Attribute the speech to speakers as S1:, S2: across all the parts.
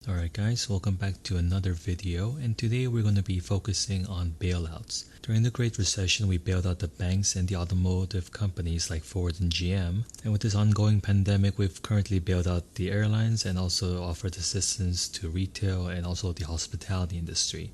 S1: Alright guys, welcome back to another video, and today we're going to be focusing on bailouts. During the Great Recession, we bailed out the banks and the automotive companies like Ford and GM, and with this ongoing pandemic, we've currently bailed out the airlines and also offered assistance to retail and also the hospitality industry.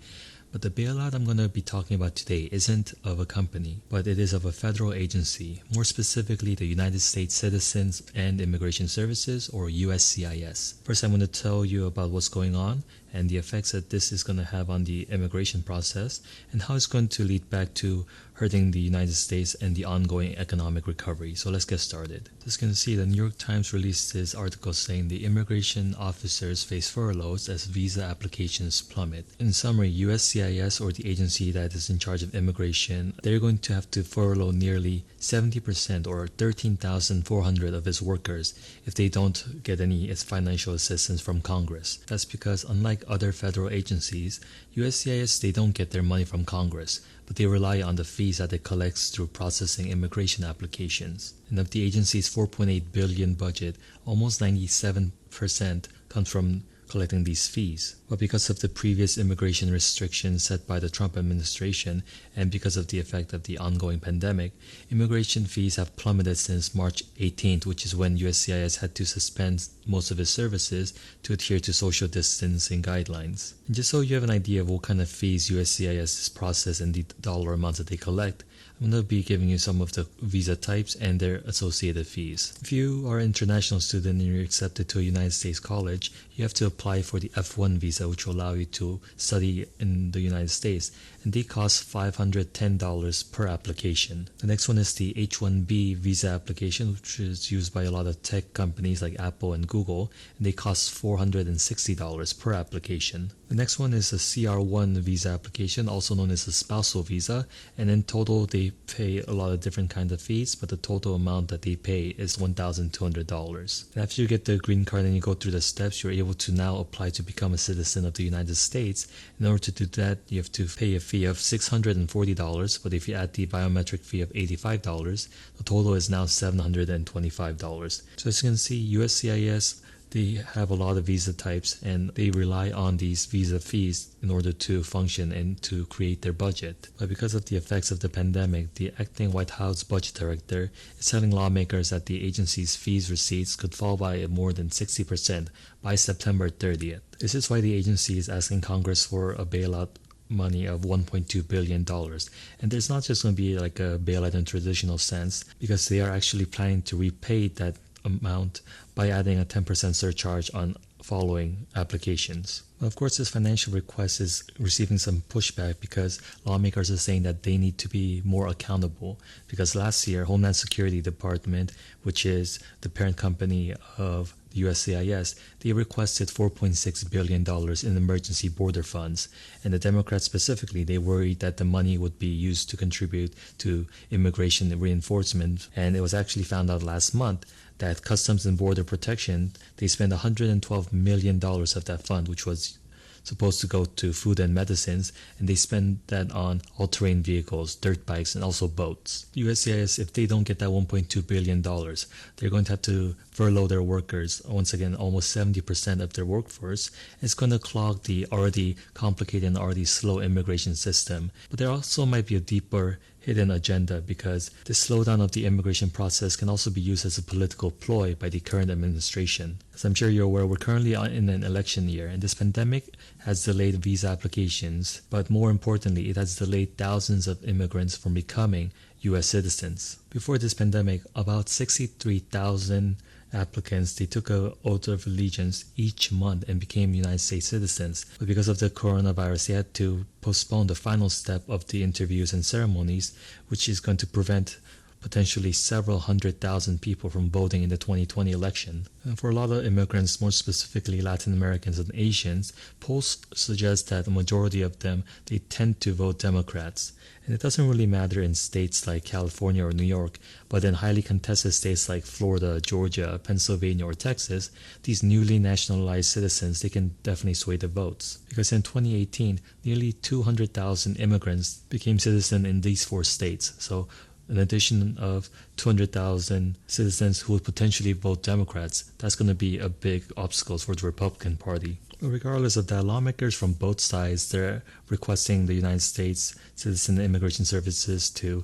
S1: But the bailout I'm going to be talking about today isn't of a company, but it is of a federal agency, more specifically the United States Citizens and Immigration Services, or USCIS. First, I'm going to tell you about what's going on and the effects that this is going to have on the immigration process and how it's going to lead back to hurting the United States and the ongoing economic recovery. So let's get started. As you can see, the New York Times released this article saying the immigration officers face furloughs as visa applications plummet. In summary, USCIS, or the agency that is in charge of immigration, they're going to have to furlough nearly 70% or 13,400 of its workers if they don't get any financial assistance from Congress. That's because unlike other federal agencies, USCIS, they don't get their money from Congress, but they rely on the fees that it collects through processing immigration applications. And of the agency's $4.8 billion budget, almost 97% comes from collecting these fees. But because of the previous immigration restrictions set by the Trump administration and because of the effect of the ongoing pandemic, immigration fees have plummeted since March 18th, which is when USCIS had to suspend most of its services to adhere to social distancing guidelines. And just so you have an idea of what kind of fees USCIS process and the dollar amounts that they collect, I'm going to be giving you some of the visa types and their associated fees. If you are an international student and you're accepted to a United States college, you have to apply for the H1B Visa, which will allow you to study in the United States, and they cost $510 per application. The next one is the H1B Visa application, which is used by a lot of tech companies like Apple and Google, and they cost $460 per application. The next one is a CR1 Visa application, also known as a spousal visa, and in total they pay a lot of different kinds of fees, but the total amount that they pay is $1,200. And after you get the green card and you go through the steps, you're able to now apply to become a citizen of the United States. In order to do that, you have to pay a fee of $640, but if you add the biometric fee of $85, the total is now $725. So as you can see, USCIS, they have a lot of visa types and they rely on these visa fees in order to function and to create their budget. But because of the effects of the pandemic, the acting White House budget director is telling lawmakers that the agency's fees receipts could fall by more than 60% by September 30th. This is why the agency is asking Congress for a bailout money of $1.2 billion. And there's not just going to be like a bailout in traditional sense, because they are actually planning to repay that amount by adding a 10% surcharge on following applications. Of course, this financial request is receiving some pushback because lawmakers are saying that they need to be more accountable, because last year Homeland Security Department, which is the parent company of USCIS, they requested $4.6 billion in emergency border funds, and the Democrats specifically, they worried that the money would be used to contribute to immigration reinforcement. And it was actually found out last month that Customs and Border Protection, they spent $112 million of that fund, which was supposed to go to food and medicines, and they spend that on all-terrain vehicles, dirt bikes, and also boats. USCIS, if they don't get that $1.2 billion, they're going to have to furlough their workers, once again, almost 70% of their workforce. It's going to clog the already complicated and already slow immigration system. But there also might be a deeper hidden agenda, because the slowdown of the immigration process can also be used as a political ploy by the current administration. As I'm sure you're aware, we're currently in an election year, and this pandemic has delayed visa applications, but more importantly, it has delayed thousands of immigrants from becoming U.S. citizens. Before this pandemic, about 63,000 applicants, they took an oath of allegiance each month and became United States citizens. But because of the coronavirus, they had to postpone the final step of the interviews and ceremonies, which is going to prevent potentially several 100,000 people from voting in the 2020 election. And for a lot of immigrants, more specifically Latin Americans and Asians, polls suggest that the majority of them, they tend to vote Democrats. And it doesn't really matter in states like California or New York, but in highly contested states like Florida, Georgia, Pennsylvania, or Texas, these newly nationalized citizens, they can definitely sway the votes. Because in 2018, nearly 200,000 immigrants became citizens in these four states. So an addition of 200,000 citizens who would potentially vote Democrats, that's going to be a big obstacle for the Republican Party. Regardless of that, lawmakers from both sides, they're requesting the United States Citizen Immigration Services to,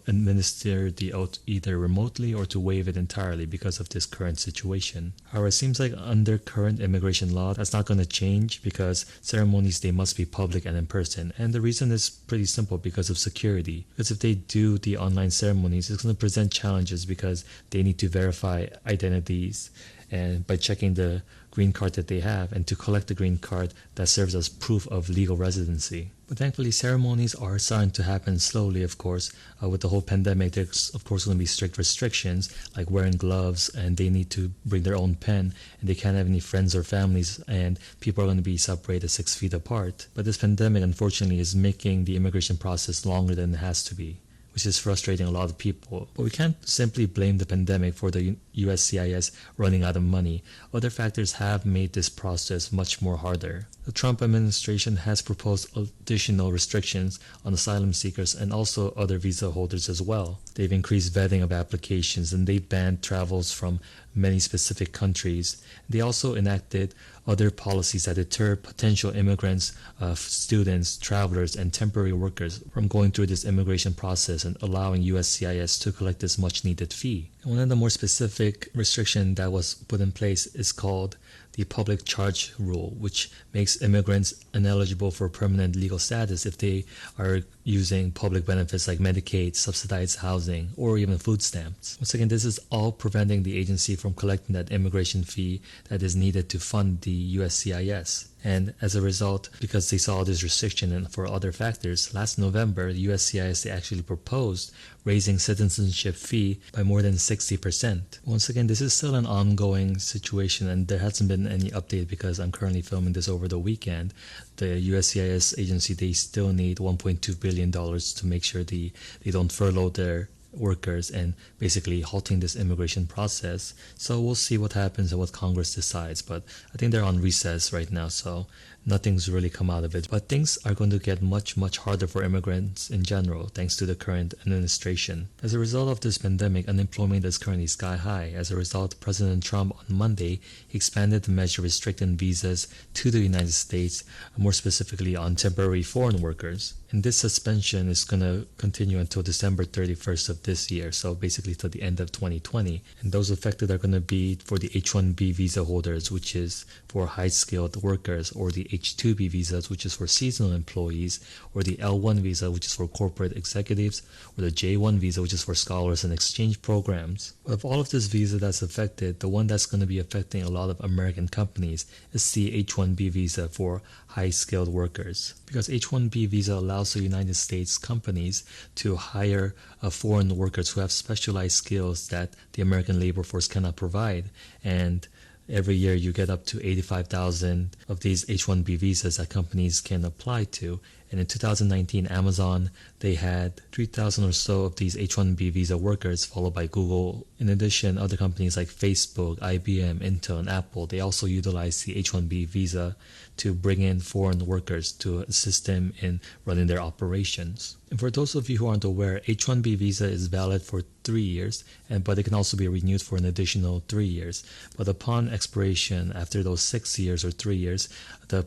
S1: administer the oath either remotely or to waive it entirely because of this current situation. However, it seems like under current immigration law, that's not going to change because ceremonies, they must be public and in person. And the reason is pretty simple, because of security. Because if they do the online ceremonies, it's going to present challenges because they need to verify identities and by checking the green card that they have, and to collect the green card that serves as proof of legal residency. But thankfully, ceremonies are starting to happen slowly, of course. With the whole pandemic, there's of course going to be strict restrictions, like wearing gloves, and they need to bring their own pen, and they can't have any friends or families, and people are going to be separated 6 feet apart. But this pandemic, unfortunately, is making the immigration process longer than it has to be, which is frustrating a lot of people. But we can't simply blame the pandemic for the USCIS running out of money. Other factors have made this process much more harder. The Trump administration has proposed additional restrictions on asylum seekers and also other visa holders as well. They've increased vetting of applications, and they've banned travels from many specific countries. They also enacted other policies that deter potential immigrants, students, travelers, and temporary workers from going through this immigration process and allowing USCIS to collect this much needed fee. And one of the more specific restrictions that was put in place is called the public charge rule, which makes immigrants ineligible for permanent legal status if they are using public benefits like Medicaid, subsidized housing, or even food stamps. Once again, this is all preventing the agency from collecting that immigration fee that is needed to fund the USCIS. And as a result, because they saw this restriction and for other factors, last November, the USCIS actually proposed raising citizenship fee by more than 60%. Once again, this is still an ongoing situation, and there hasn't been any update because I'm currently filming this over the weekend. The USCIS agency, they still need $1.2 billion to make sure they don't furlough their workers and basically halting this immigration process. So we'll see what happens and what Congress decides, but I think they're on recess right now, so nothing's really come out of it. But things are going to get much harder for immigrants in general thanks to the current administration. As a result of this pandemic, unemployment is currently sky high. As a result, President Trump on Monday expanded the measure restricting visas to the United States, more specifically on temporary foreign workers. And this suspension is going to continue until December 31st of this year, so basically till the end of 2020. And those affected are going to be for the H1B Visa holders, which is for high-skilled workers, or the H2B visas, which is for seasonal employees, or the L1 visa, which is for corporate executives, or the J1 visa, which is for scholars and exchange programs. But of all of this visa that's affected, the one that's going to be affecting a lot of American companies is the H1B visa for high-skilled workers. Because H1B visa allows the United States companies to hire foreign workers who have specialized skills that the American labor force cannot provide. And every year you get up to 85,000 of these H1B visas that companies can apply to. And in 2019, Amazon, they had 3,000 or so of these H1B visa workers, followed by Google. In addition, other companies like Facebook, IBM, Intel, and Apple, they also utilize the H1B visa to bring in foreign workers to assist them in running their operations. And for those of you who aren't aware, H1B visa is valid for 3 years, but it can also be renewed for an additional 3 years. But upon expiration, after those 6 years or 3 years, the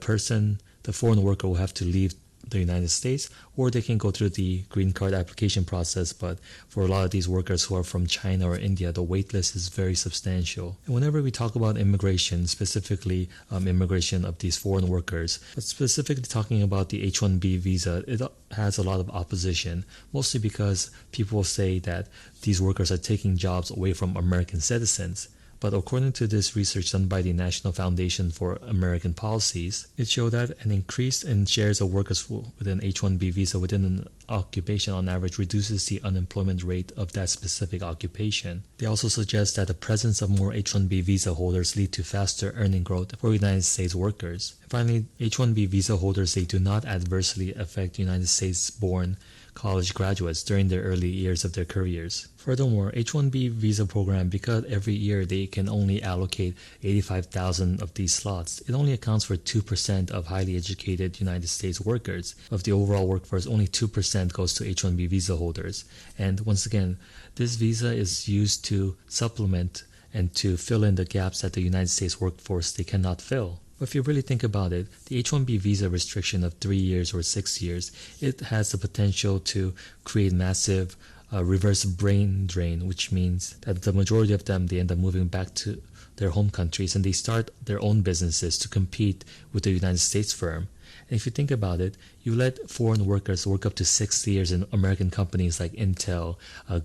S1: foreign worker will have to leave the United States, or they can go through the green card application process. But for a lot of these workers who are from China or India, the wait list is very substantial. And whenever we talk about immigration, specifically immigration of these foreign workers, but specifically talking about the H1B visa, it has a lot of opposition, mostly because people say that these workers are taking jobs away from American citizens. But according to this research done by the National Foundation for American Policies, it showed that an increase in shares of workers with an H1B visa within an occupation on average reduces the unemployment rate of that specific occupation. They also suggest that the presence of more H1B visa holders lead to faster earning growth for United States workers. And finally, H1B visa holders, they do not adversely affect United States-born college graduates during their early years of their careers. Furthermore, H1B Visa Program, because every year they can only allocate 85,000 of these slots, it only accounts for 2% of highly educated United States workers. Of the overall workforce, only 2% goes to H1B visa holders. And once again, this visa is used to supplement and to fill in the gaps that the United States workforce they cannot fill. But if you really think about it, the H1B visa restriction of 3 years or 6 years, it has the potential to create massive reverse brain drain, which means that the majority of them, they end up moving back to their home countries and they start their own businesses to compete with the United States firm. And if you think about it, you let foreign workers work up to 6 years in American companies like Intel,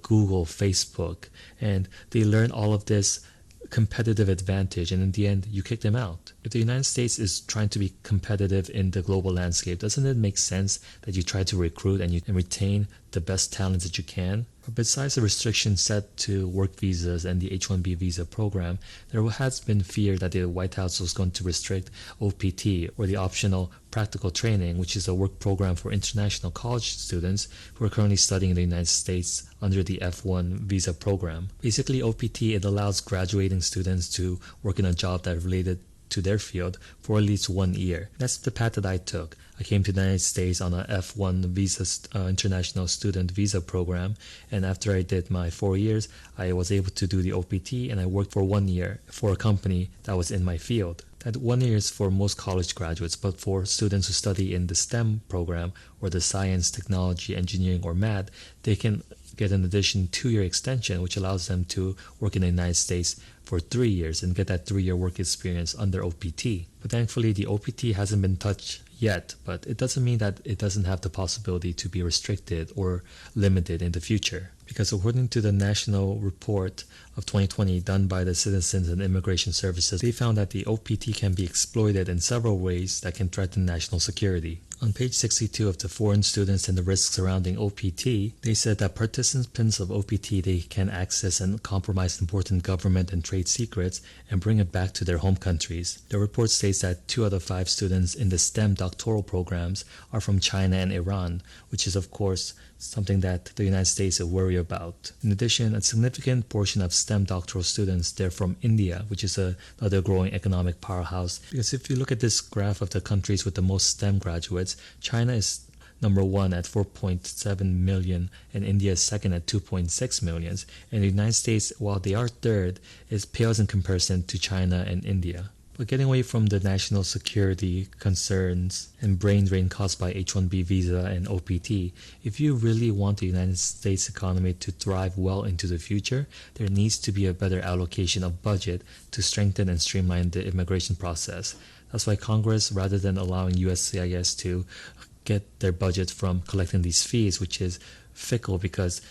S1: Google, Facebook, and they learn all of this competitive advantage, and in the end you kick them out. If the United States is trying to be competitive in the global landscape, doesn't it make sense that you try to recruit and retain the best talent that you can? But besides the restrictions set to work visas and the H1B visa program, there has been fear that the White House was going to restrict OPT, or the optional practical training, which is a work program for international college students who are currently studying in the United States under the H1 Visa Program. Basically, OPT, it allows graduating students to work in a job that related to their field for at least 1 year. That's the path that I took. I came to the United States on a F1 visa, international student visa program, and after I did my 4 years, I was able to do the OPT, and I worked for 1 year for a company that was in my field. That 1 year is for most college graduates, but for students who study in the STEM program or the science, technology, engineering, or math, they can get an additional 2-year extension, which allows them to work in the United States for 3 years and get that 3-year work experience under OPT. But thankfully, the OPT hasn't been touched yet, but it doesn't mean that it doesn't have the possibility to be restricted or limited in the future. Because according to the national report of 2020 done by the Citizens and Immigration Services, they found that the OPT can be exploited in several ways that can threaten national security. On page 62 of the Foreign Students and the Risks Surrounding OPT, they said that participants of OPT, they can access and compromise important government and trade secrets and bring it back to their home countries. The report states that 2 out of 5 students in the STEM doctoral programs are from China and Iran, which is of course something that the United States is worried about. In addition, a significant portion of STEM doctoral students, they're from India, which is another growing economic powerhouse. Because if you look at this graph of the countries with the most STEM graduates, China is number 1 at 4.7 million, and India is second at 2.6 million. And the United States, while they are third, is pales in comparison to China and India. But getting away from the national security concerns and brain drain caused by H1B visa and OPT, if you really want the United States economy to thrive well into the future, there needs to be a better allocation of budget to strengthen and streamline the immigration process. That's why Congress, rather than allowing USCIS to get their budget from collecting these fees, which is fickle because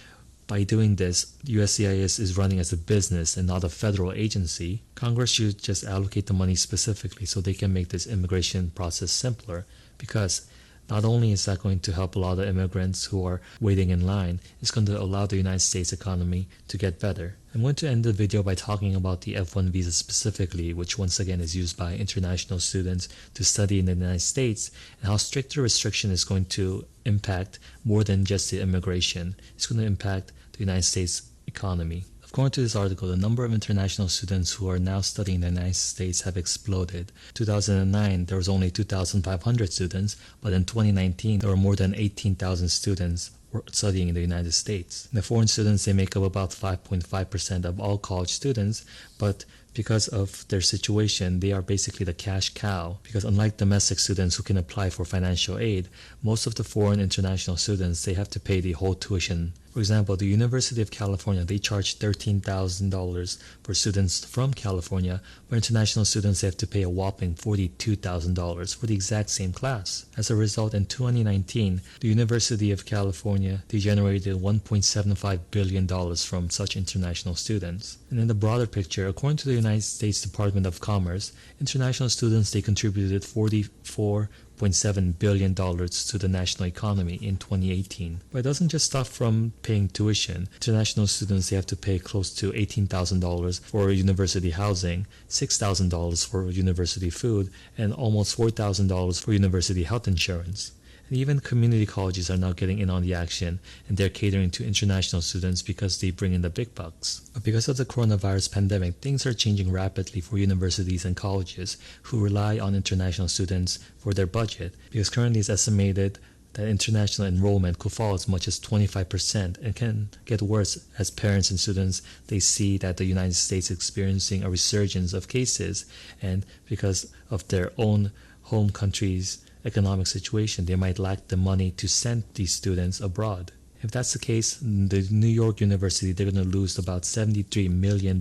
S1: by doing this, USCIS is running as a business and not a federal agency. Congress should just allocate the money specifically so they can make this immigration process simpler, because not only is that going to help a lot of immigrants who are waiting in line, it's going to allow the United States economy to get better. I'm going to end the video by talking about the F1 visa specifically, which once again is used by international students to study in the United States, and how stricter restriction is going to impact more than just the immigration. It's going to impact the United States economy. According to this article, the number of international students who are now studying in the United States have exploded. 2009, there was only 2,500 students, but in 2019, there were more than 18,000 students studying in the United States. The foreign students, they make up about 5.5% of all college students, but because of their situation, they are basically the cash cow. Because unlike domestic students who can apply for financial aid, most of the foreign international students, they have to pay the whole tuition. For example, the University of California, they charge $13,000 for students from California, but international students, they have to pay a whopping $42,000 for the exact same class. As a result, in 2019, the University of California, they generated $1.75 billion from such international students. And in the broader picture, according to the United States Department of Commerce, international students, they contributed $44.7 billion to the national economy in 2018. But it doesn't just stop from paying tuition. International students, they have to pay close to $18,000 for university housing, $6,000 for university food, and almost $4,000 for university health insurance. And even community colleges are now getting in on the action, and they're catering to international students because they bring in the big bucks. But because of the coronavirus pandemic, things are changing rapidly for universities and colleges who rely on international students for their budget, because currently it's estimated that international enrollment could fall as much as 25% and can get worse as parents and students, they see that the United States is experiencing a resurgence of cases, and because of their own home country's economic situation, they might lack the money to send these students abroad. If that's the case, the New York University, they're going to lose about $73 million.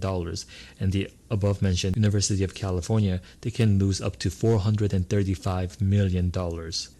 S1: And the above mentioned University of California, they can lose up to $435 million.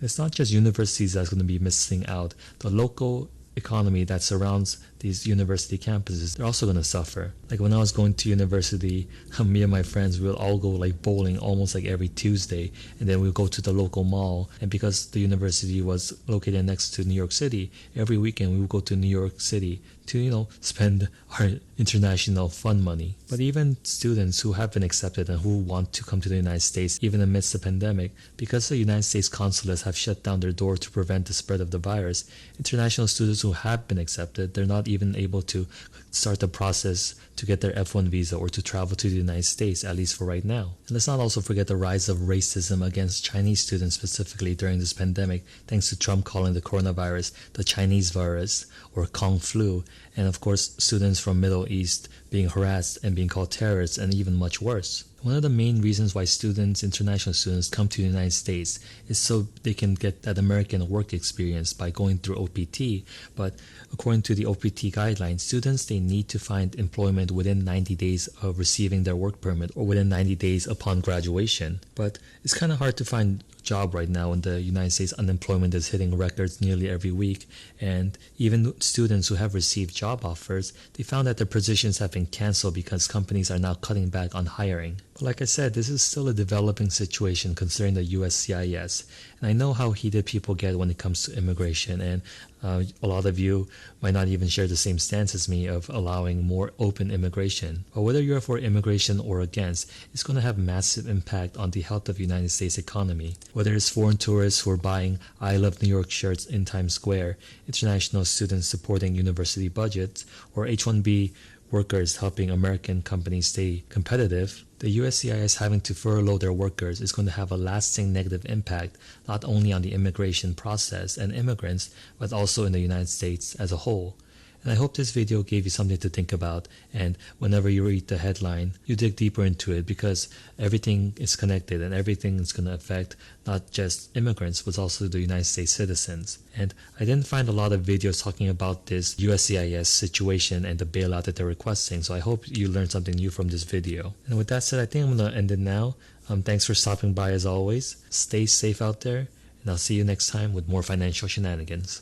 S1: It's not just universities that's going to be missing out. The local economy that surrounds these university campuses, they're also going to suffer. Like when I was going to university, me and my friends will all go like bowling almost like every Tuesday, and then we'll go to the local mall. And because the university was located next to New York City, every weekend we would go to New York City to spend our international fun money. But even students who have been accepted and who want to come to the United States even amidst the pandemic, because the United States consulates have shut down their door to prevent the spread of the virus, international students who have been accepted, they're not even able to start the process to get their F1 visa or to travel to the United States, at least for right now. And let's not also forget the rise of racism against Chinese students specifically during this pandemic, thanks to Trump calling the coronavirus the Chinese virus or Kung flu, and of course students from Middle East being harassed and being called terrorists, and even much worse. One of the main reasons why international students come to the United States is so they can get that American work experience by going through OPT. But according to the OPT guidelines, students, they need to find employment within 90 days of receiving their work permit or within 90 days upon graduation. But it's kind of hard to find a job right now in the United States. Unemployment is hitting records nearly every week, and even students who have received job offers, they found that their positions have been canceled because companies are now cutting back on hiring. But like I said, this is still a developing situation concerning the USCIS, and I know how heated people get when it comes to immigration, and a lot of you might not even share the same stance as me of allowing more open immigration. But whether you're for immigration or against, it's going to have massive impact on the health of the United States economy. Whether it's foreign tourists who are buying I Love New York shirts in Times Square, international students supporting university budgets, or H1B workers helping American companies stay competitive, the USCIS having to furlough their workers is going to have a lasting negative impact not only on the immigration process and immigrants, but also in the United States as a whole. And I hope this video gave you something to think about, and whenever you read the headline, you dig deeper into it, because everything is connected and everything is going to affect not just immigrants, but also the United States citizens. And I didn't find a lot of videos talking about this USCIS situation and the bailout that they're requesting, so I hope you learned something new from this video. And with that said, I think I'm going to end it now. Thanks for stopping by as always. Stay safe out there, and I'll see you next time with more financial shenanigans.